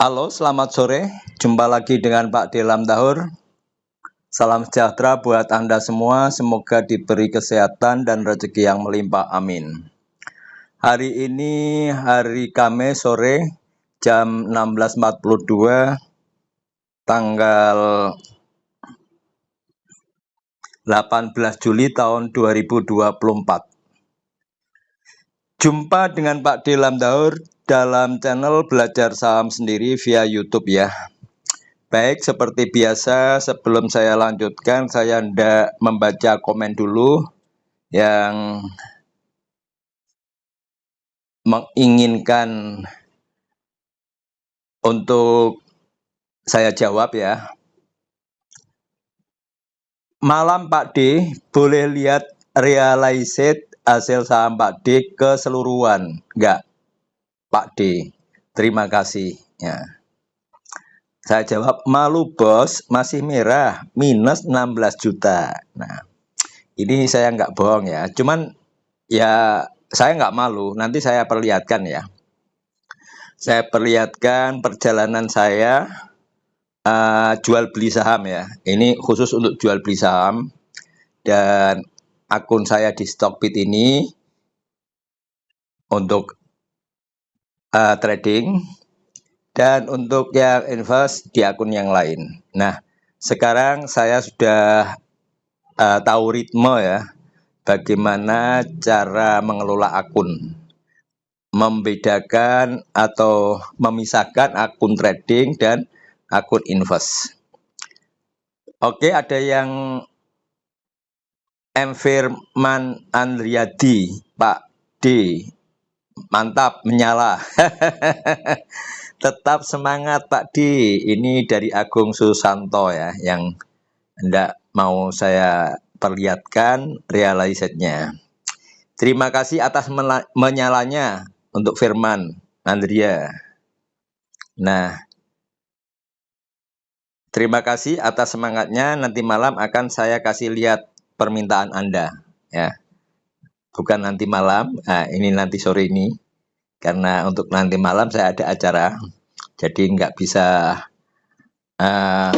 Halo, selamat sore. Jumpa lagi dengan Pak Delam Tahur. Salam sejahtera buat Anda semua. Semoga diberi kesehatan dan rezeki yang melimpah. Amin. Hari ini hari Kamis sore jam 16.42 tanggal 18 Juli tahun 2024. Jumpa dengan Pak Delam Tahur dalam channel Belajar Saham Sendiri via YouTube ya. Baik, seperti biasa sebelum saya lanjutkan, saya hendak membaca komen dulu yang menginginkan untuk saya jawab ya. Malam Pak D, boleh lihat realized hasil saham Pak D keseluruhan? Enggak, Pak D. Terima kasih. Ya. Saya jawab, malu bos, masih merah, minus 16 juta. Nah, ini saya nggak bohong ya. Cuman ya saya nggak malu, nanti saya perlihatkan ya. Saya perlihatkan perjalanan saya jual beli saham ya. Ini khusus untuk jual beli saham. Dan akun saya di Stockbit ini untuk trading. Dan untuk yang invest di akun yang lain. Nah, sekarang saya sudah tahu ritme ya. Bagaimana cara mengelola akun. Membedakan atau memisahkan akun trading dan akun invest. Oke, ada yang M. Firman Andriadi, Pak D. Mantap, menyala. Tetap semangat Pak D. Ini dari Agung Susanto ya, yang hendak mau saya perlihatkan realize-nya. Terima kasih atas menyalanya untuk Firman Andria. Nah, terima kasih atas semangatnya. Nanti malam akan saya kasih lihat permintaan Anda. Ya, bukan nanti malam. Nah, ini nanti sore ini. Karena untuk nanti malam saya ada acara. Jadi nggak bisa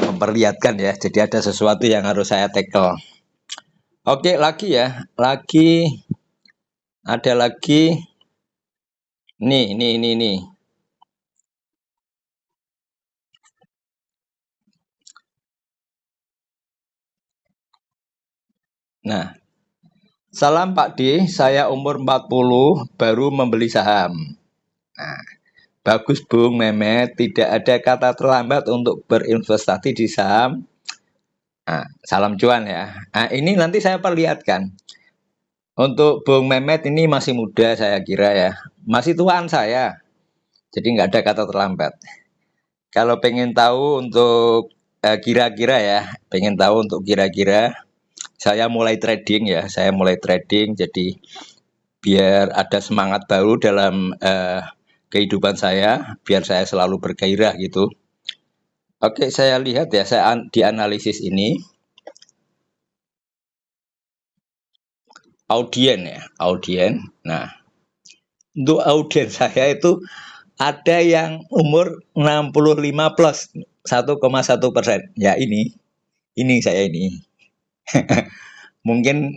memperlihatkan ya. Jadi ada sesuatu yang harus saya tackle. Oke, lagi ya. Ada lagi. Nih. Nah, salam Pak D, saya umur 40 baru membeli saham. Nah, bagus Bung Memet, tidak ada kata terlambat untuk berinvestasi di saham. Nah, salam cuan ya. Nah, ini nanti saya perlihatkan. Untuk Bung Memet ini masih muda saya kira ya. Masih tuaan saya. Jadi nggak ada kata terlambat. Kalau pengen tahu untuk kira-kira ya, pengen tahu untuk kira-kira, saya mulai trading ya. Saya mulai trading jadi biar ada semangat baru dalam kehidupan saya, biar saya selalu bergairah gitu. Oke, saya lihat ya, saya dianalisis ini. Audien ya, audien. Nah, untuk audien saya itu ada yang umur 65 plus 1,1%. Ya ini saya ini. mungkin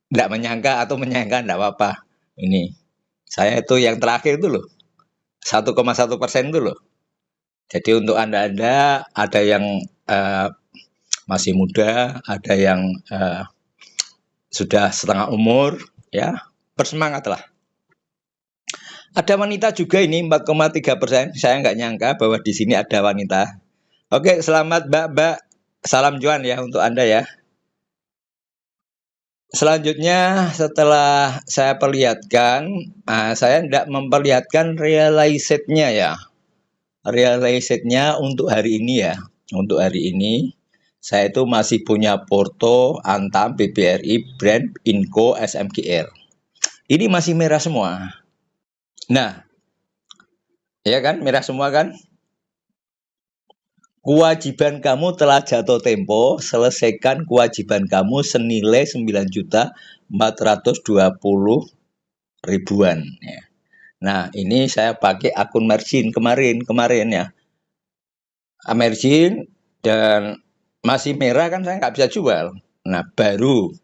tidak menyangka atau menyangka tidak apa-apa. Ini saya itu yang terakhir itu loh, 1,1% itu loh. Jadi untuk anda ada yang masih muda, ada yang sudah setengah umur, ya bersemangatlah. Ada wanita juga ini 4,3%. Saya nggak nyangka bahwa di sini ada wanita. Oke, selamat Mbak. Salam cuan ya untuk Anda ya. Selanjutnya setelah saya perlihatkan, saya tidak memperlihatkan realize-nya ya. Realize-nya untuk hari ini ya. Untuk hari ini saya itu masih punya Porto, Antam, BBRI, Brand, Inco, SMGR. Ini masih merah semua. Nah, ya kan, merah semua kan? Kewajiban kamu telah jatuh tempo, selesaikan kewajiban kamu senilai 9.420.000-an. Ya. Nah, ini saya pakai akun margin kemarin ya. Margin dan masih merah kan saya nggak bisa jual. Nah, baru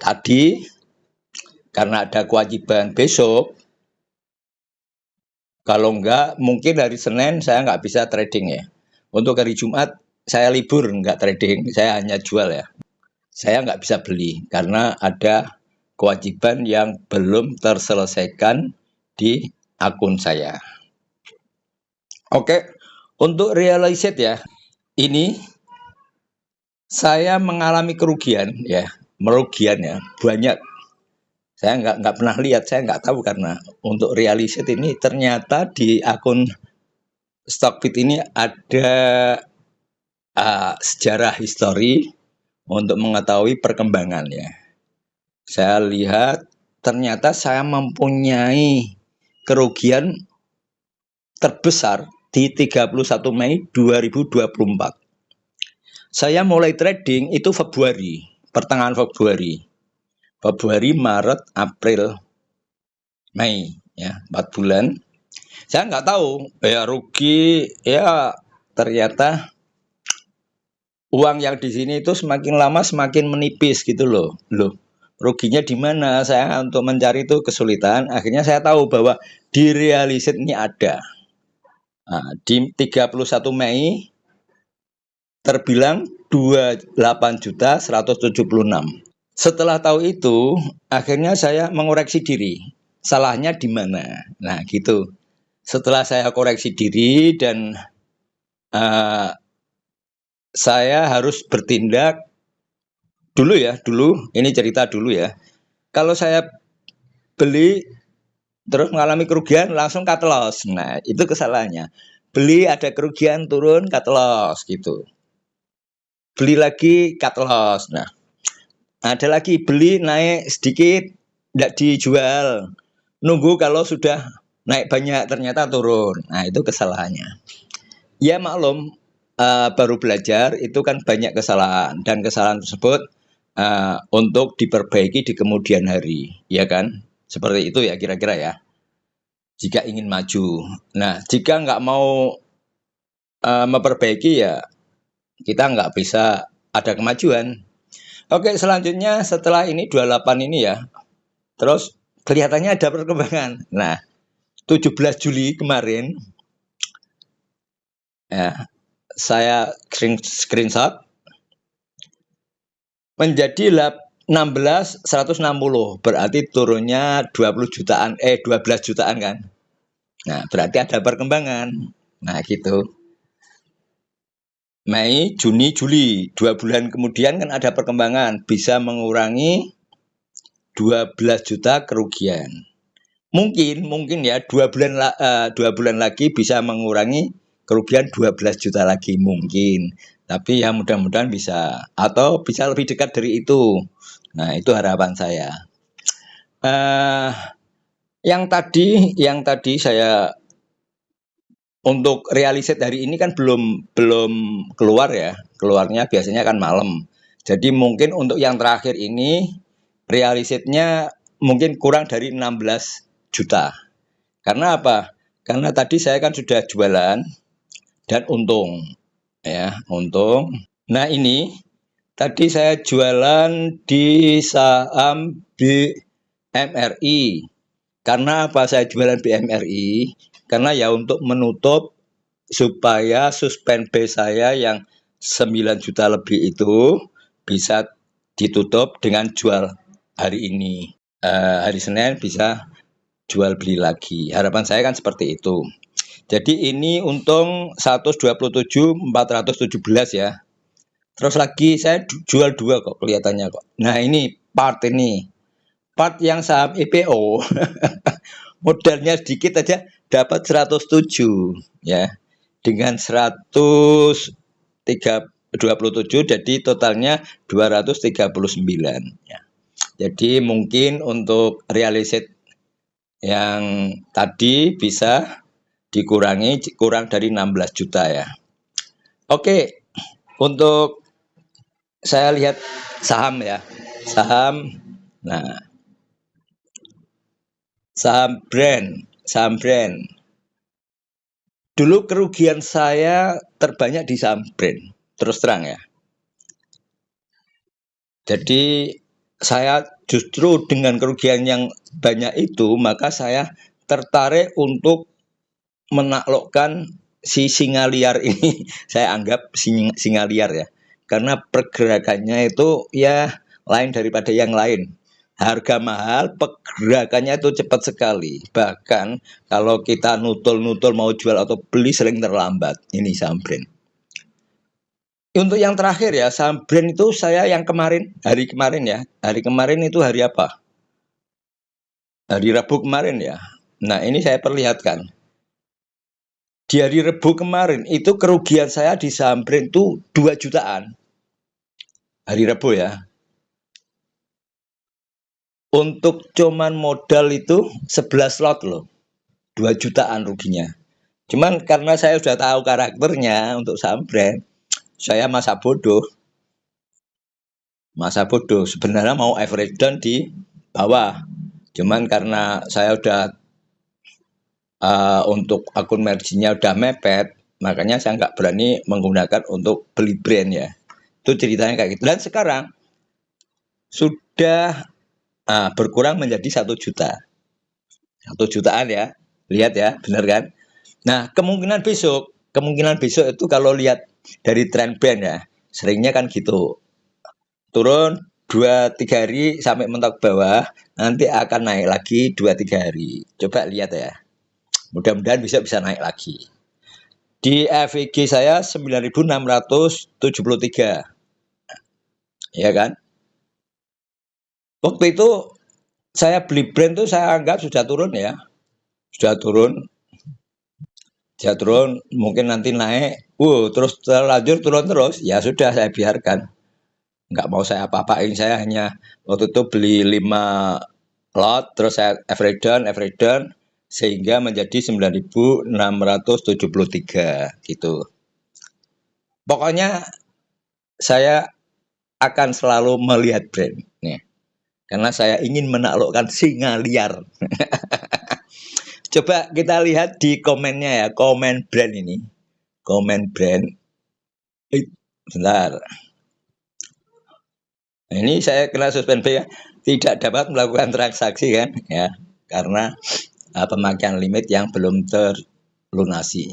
tadi karena ada kewajiban besok, kalau enggak mungkin hari Senin saya nggak bisa trading ya. Untuk hari Jumat saya libur nggak trading, saya hanya jual ya. Saya nggak bisa beli karena ada kewajiban yang belum terselesaikan di akun saya. Oke, untuk realisate ya, ini saya mengalami kerugian ya, merugian ya, banyak. Saya nggak pernah lihat, saya nggak tahu karena untuk realisate ini ternyata di akun Stockbit ini ada sejarah histori untuk mengetahui perkembangannya. Saya lihat ternyata saya mempunyai kerugian terbesar di 31 Mei 2024. Saya mulai trading itu Februari, pertengahan Februari. Februari, Maret, April, Mei, ya 4 bulan. Saya nggak tahu, ya rugi, ya ternyata uang yang di sini itu semakin lama semakin menipis gitu loh. Ruginya di mana? Saya untuk mencari itu kesulitan. Akhirnya saya tahu bahwa di realisate ini ada. Nah, di 31 Mei terbilang 28.176. Setelah tahu itu, akhirnya saya mengoreksi diri. Salahnya di mana? Nah, gitu. Setelah saya koreksi diri dan saya harus bertindak dulu ini cerita dulu ya. Kalau saya beli terus mengalami kerugian langsung cut loss. Nah, itu kesalahannya. Beli ada kerugian turun cut loss gitu. Beli lagi cut loss. Nah, ada lagi beli naik sedikit tidak dijual. Nunggu kalau sudah naik banyak ternyata turun. Nah, itu kesalahannya. Ya maklum, baru belajar itu kan banyak kesalahan dan kesalahan tersebut untuk diperbaiki di kemudian hari, ya kan? Seperti itu ya kira-kira ya. Jika ingin maju. Nah, jika nggak mau memperbaiki ya kita nggak bisa ada kemajuan. Oke, selanjutnya setelah ini 28 ini ya, terus kelihatannya ada perkembangan. Nah, 17 Juli kemarin ya, saya screenshot menjadi 16.160, berarti turunnya 20 jutaan 12 jutaan kan. Nah, berarti ada perkembangan. Nah, gitu. Mei, Juni, Juli, 2 bulan kemudian kan ada perkembangan, bisa mengurangi 12 juta kerugian. Mungkin ya 2 bulan lagi bisa mengurangi kerugian 12 juta lagi mungkin. Tapi ya mudah-mudahan bisa atau bisa lebih dekat dari itu. Nah, itu harapan saya. Yang tadi saya untuk realisate hari ini kan belum keluar ya. Keluarnya biasanya kan malam. Jadi mungkin untuk yang terakhir ini realisate-nya mungkin kurang dari 16 juta. Karena apa? Karena tadi saya kan sudah jualan dan untung. Ya, untung. Nah, ini tadi saya jualan di saham BMRI. Karena apa saya jualan BMRI? Karena ya untuk menutup supaya suspend B saya yang 9 juta lebih itu bisa ditutup dengan jual hari ini. Hari Senin bisa jual beli lagi. Harapan saya kan seperti itu. Jadi ini untung 127.417 ya. Terus lagi saya jual 2 kok kelihatannya kok. Nah, ini part yang saham IPO modalnya sedikit aja dapat 107 ya. Dengan 127 jadi totalnya 239 ya. Jadi mungkin untuk realisate yang tadi bisa dikurangi kurang dari 16 juta ya. Oke, untuk saya lihat saham ya. Saham. Nah, saham brand saham brand. Dulu kerugian saya terbanyak di saham brand, terus terang ya. Jadi saya justru dengan kerugian yang banyak itu, maka saya tertarik untuk menaklukkan si singa liar ini. Saya anggap singa liar ya, karena pergerakannya itu ya lain daripada yang lain. Harga mahal, pergerakannya itu cepat sekali. Bahkan kalau kita nutul-nutul mau jual atau beli sering terlambat. Ini saham brand. Untuk yang terakhir ya, saham brand itu saya yang kemarin, hari kemarin ya. Hari kemarin itu hari apa? Hari Rabu kemarin ya. Nah, ini saya perlihatkan. Di hari Rabu kemarin itu kerugian saya di saham brand itu 2 jutaan. Hari Rabu ya. Untuk cuman modal itu 11 lot loh. 2 jutaan ruginya. Cuman karena saya sudah tahu karakternya untuk saham brand, saya masa bodoh. Sebenarnya mau average down di bawah. Cuman karena saya udah untuk akun marginnya udah mepet, makanya saya nggak berani menggunakan untuk beli brand ya. Itu ceritanya kayak gitu. Dan sekarang sudah berkurang menjadi 1 juta. 1 jutaan ya. Lihat ya, benar kan? Nah, kemungkinan besok itu kalau lihat dari tren brand ya, seringnya kan gitu. Turun 2-3 hari sampai mentok bawah, nanti akan naik lagi 2-3 hari. Coba lihat ya. Mudah-mudahan bisa naik lagi. Di FEG saya 9.673. Ya kan? Waktu itu saya beli brand tuh saya anggap sudah turun ya. Sudah turun, mungkin nanti naik. Terus terlanjur turun terus. Ya sudah saya biarkan. Nggak mau saya apa-apain. Saya hanya waktu itu beli 5 lot, terus saya average down, sehingga menjadi 9.673 gitu. Pokoknya saya akan selalu melihat brand nih, karena saya ingin menaklukkan singa liar. Coba kita lihat di komennya ya, komen brand ini. Komen brand. Bentar. Ini saya kena suspend ya. Tidak dapat melakukan transaksi kan ya, karena pemakaian limit yang belum terlunasi.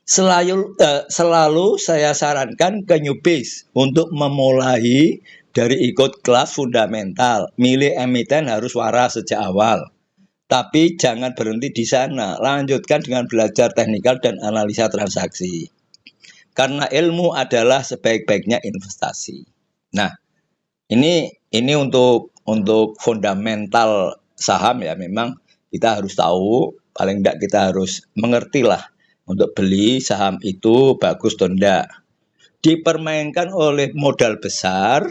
Selalu saya sarankan ke newbies untuk memulai dari ikut kelas fundamental. Milih emiten harus waras sejak awal. Tapi jangan berhenti di sana. Lanjutkan dengan belajar teknikal dan analisa transaksi. Karena ilmu adalah sebaik-baiknya investasi. Nah, ini untuk fundamental saham ya, memang kita harus tahu, paling tidak kita harus mengerti lah untuk beli saham itu bagus atau enggak. Dipermainkan oleh modal besar,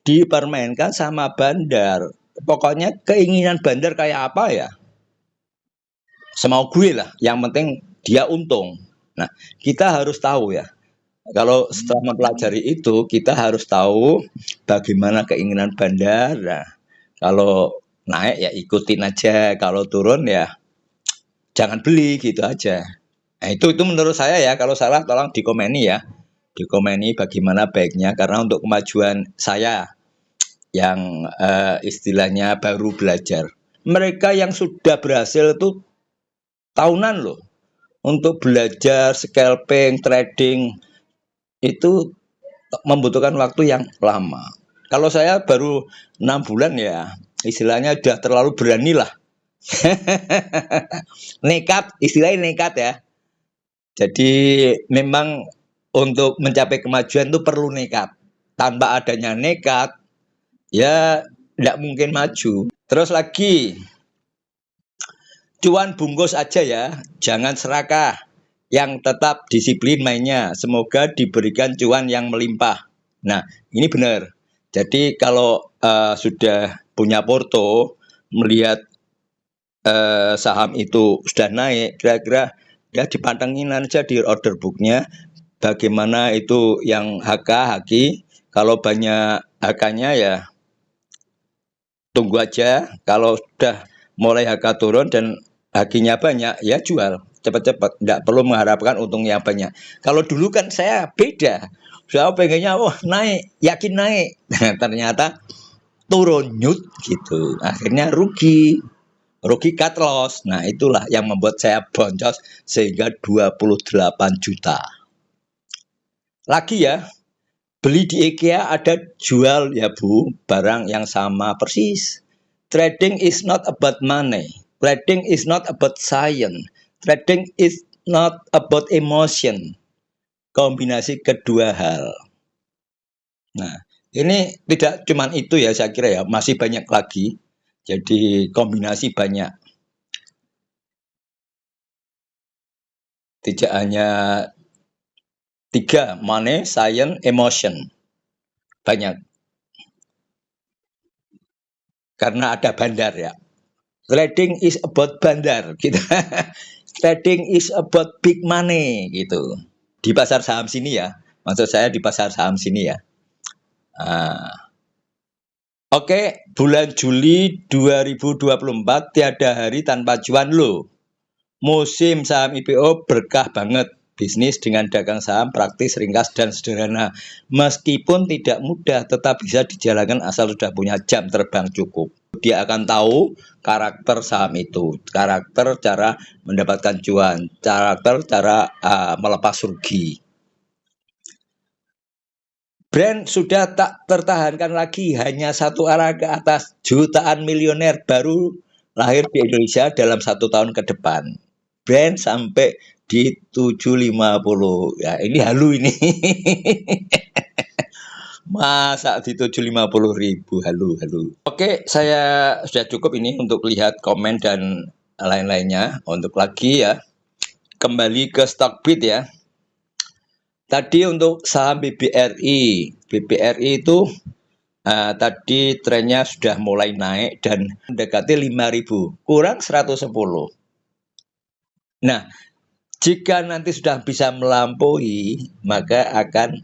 dipermainkan sama bandar. Pokoknya keinginan bandar kayak apa ya, semau gue lah, yang penting dia untung. Nah, kita harus tahu ya, kalau setelah mempelajari itu kita harus tahu bagaimana keinginan bandar. Nah, kalau naik ya ikutin aja, kalau turun ya jangan beli gitu aja. Nah, itu menurut saya ya, kalau salah tolong dikomeni ya. Dikomeni bagaimana baiknya, karena untuk kemajuan saya yang istilahnya baru belajar. Mereka yang sudah berhasil itu tahunan loh. Untuk belajar scalping, trading itu membutuhkan waktu yang lama. Kalau saya baru 6 bulan ya, istilahnya sudah terlalu berani lah. Nekat, istilahnya nekat ya. Jadi memang untuk mencapai kemajuan itu perlu nekat. Tanpa adanya nekat, ya tidak mungkin maju. Terus lagi, cuan bungkus aja ya, jangan serakah. Yang tetap disiplin mainnya. Semoga diberikan cuan yang melimpah. Nah, ini benar. Jadi kalau sudah punya porto, melihat saham itu sudah naik, kira-kira ya dipantengin aja di order booknya. Bagaimana itu yang HK. Kalau banyak HK-nya ya tunggu aja. Kalau sudah mulai HK turun dan hakinya banyak, ya jual cepat-cepat, nggak perlu mengharapkan untungnya banyak. Kalau dulu kan saya beda, saya pengennya wah naik, yakin naik, ternyata turun nyut gitu, akhirnya rugi cut loss. Nah itulah yang membuat saya boncos sehingga 28 juta. Lagi ya, beli di IKEA ada jual ya Bu, barang yang sama persis. Trading is not about money. Trading is not about science. Trading is not about emotion. Kombinasi kedua hal. Nah, ini tidak cuma itu ya saya kira ya, masih banyak lagi. Jadi kombinasi banyak. Tidak hanya 3, money, science, emotion. Banyak. Karena ada bandar ya. Trading is about bandar gitu. Trading is about big money gitu. Di pasar saham sini ya. Maksud saya di pasar saham sini ya. Oke, bulan Juli 2024 tiada hari tanpa cuan loh. Musim saham IPO berkah banget. Bisnis dengan dagang saham praktis, ringkas, dan sederhana. Meskipun tidak mudah, tetap bisa dijalankan asal sudah punya jam terbang cukup. Dia akan tahu karakter saham itu, karakter cara mendapatkan cuan, karakter cara melepas rugi. Brand sudah tak tertahankan lagi, hanya satu arah ke atas. Jutaan milioner baru lahir di Indonesia dalam 1 tahun ke depan. Brand sampai di 750. Ya, ini halu ini. Masa di 750.000 halu. Oke, saya sudah cukup ini untuk lihat komen dan lain-lainnya. Untuk lagi ya, kembali ke Stockbit ya. Tadi untuk saham BBRI itu tadi trennya sudah mulai naik dan mendekati 5.000, kurang 110. Nah, jika nanti sudah bisa melampaui, maka akan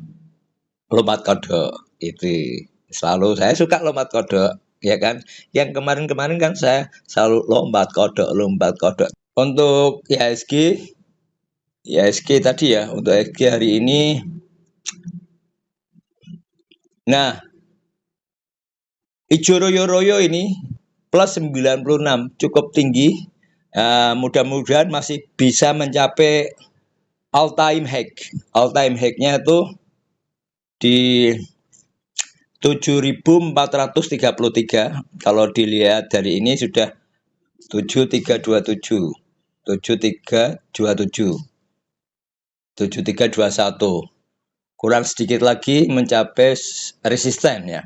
lompat kodok. Itu selalu saya suka lompat kodok, ya kan? Yang kemarin-kemarin kan saya selalu lompat kodok. Untuk IHSG tadi ya, untuk IHSG hari ini. Nah, hijau royo-royo ini plus 96 cukup tinggi. Mudah-mudahan masih bisa mencapai all time high. All time high-nya itu di 7.433. Kalau dilihat dari ini sudah 7327. 7327. 7321. Kurang sedikit lagi mencapai resisten ya.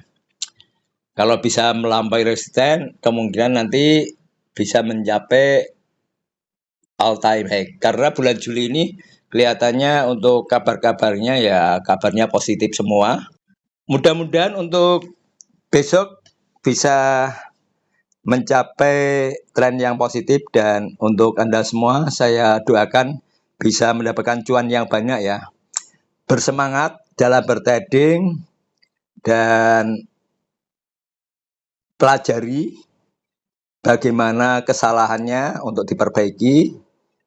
Kalau bisa melampaui resisten, kemungkinan nanti bisa mencapai all time high. Karena bulan Juli ini kelihatannya untuk kabar-kabarnya ya kabarnya positif semua. Mudah-mudahan untuk besok bisa mencapai tren yang positif dan untuk Anda semua saya doakan bisa mendapatkan cuan yang banyak ya. Bersemangat dalam bertrading dan pelajari bagaimana kesalahannya untuk diperbaiki.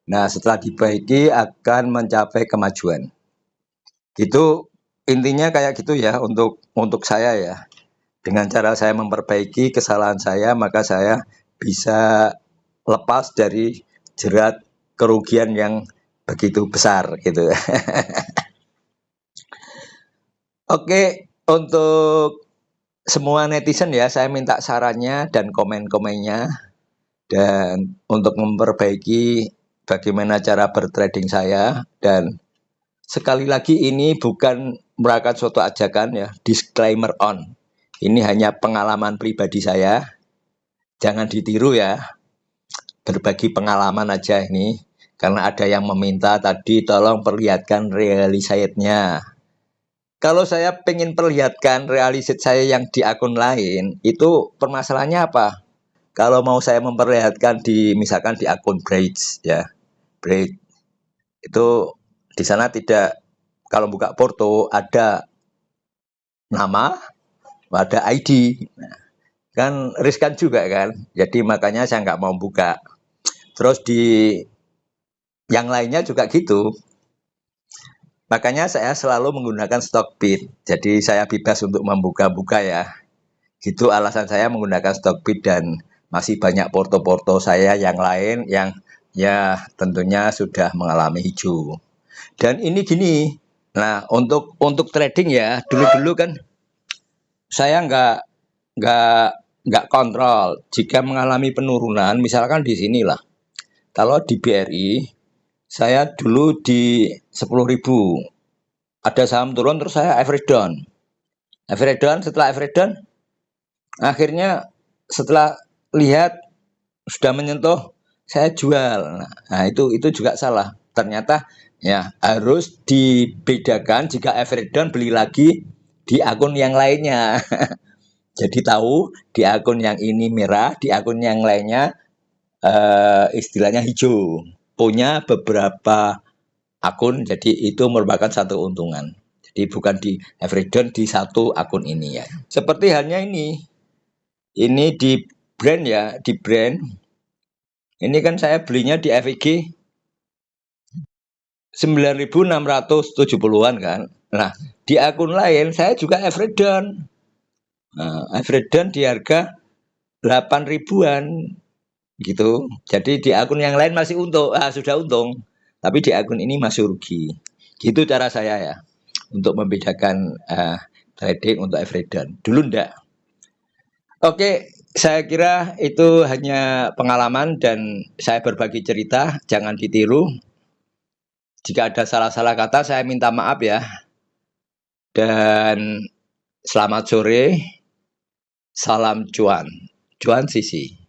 Nah, setelah diperbaiki akan mencapai kemajuan. Gitu intinya kayak gitu ya untuk saya ya. Dengan cara saya memperbaiki kesalahan saya, maka saya bisa lepas dari jerat kerugian yang begitu besar gitu. Oke, untuk semua netizen ya, saya minta sarannya dan komen-komennya. Dan untuk memperbaiki bagaimana cara bertrading saya. Dan sekali lagi ini bukan merupakan suatu ajakan ya, disclaimer on. Ini hanya pengalaman pribadi saya. Jangan ditiru ya. Berbagi pengalaman aja ini. Karena ada yang meminta tadi tolong perlihatkan realisasinya. Kalau saya pengen perlihatkan realisasi saya yang di akun lain, itu permasalahannya apa? Kalau mau saya memperlihatkan misalkan di akun Braid ya, Braid itu di sana tidak, kalau buka porto ada nama, ada ID, nah, kan riskan juga kan. Jadi makanya saya nggak mau buka. Terus di yang lainnya juga gitu. Makanya saya selalu menggunakan stock bid. Jadi saya bebas untuk membuka-buka ya. Gitu alasan saya menggunakan stock bid, dan masih banyak porto-porto saya yang lain yang ya tentunya sudah mengalami hijau. Dan ini gini. Nah, untuk trading ya, dulu-dulu kan saya nggak nggak kontrol. Jika mengalami penurunan, misalkan di sinilah. Kalau di BRI, saya dulu di 10.000. Ada saham turun, terus saya average down. Average down, setelah average down, akhirnya setelah lihat sudah menyentuh, saya jual. Nah, itu juga salah. Ternyata ya harus dibedakan, jika average down beli lagi di akun yang lainnya. Jadi tahu di akun yang ini merah, di akun yang lainnya istilahnya hijau. Punya beberapa akun, jadi itu merupakan satu keuntungan. Jadi bukan di average down di satu akun ini ya. Seperti halnya ini di brand ya, di brand. Ini kan saya belinya di FIG 9.670-an kan. Nah, di akun lain saya juga average down. Nah, average down di harga 8.000-an gitu. Jadi di akun yang lain masih untung, sudah untung. Tapi di akun ini masih rugi. Gitu cara saya ya untuk membedakan trading untuk average down. Dulu enggak. Oke, saya kira itu hanya pengalaman dan saya berbagi cerita, jangan ditiru. Jika ada salah-salah kata saya minta maaf ya. Dan selamat sore. Salam cuan. Cuan sisi.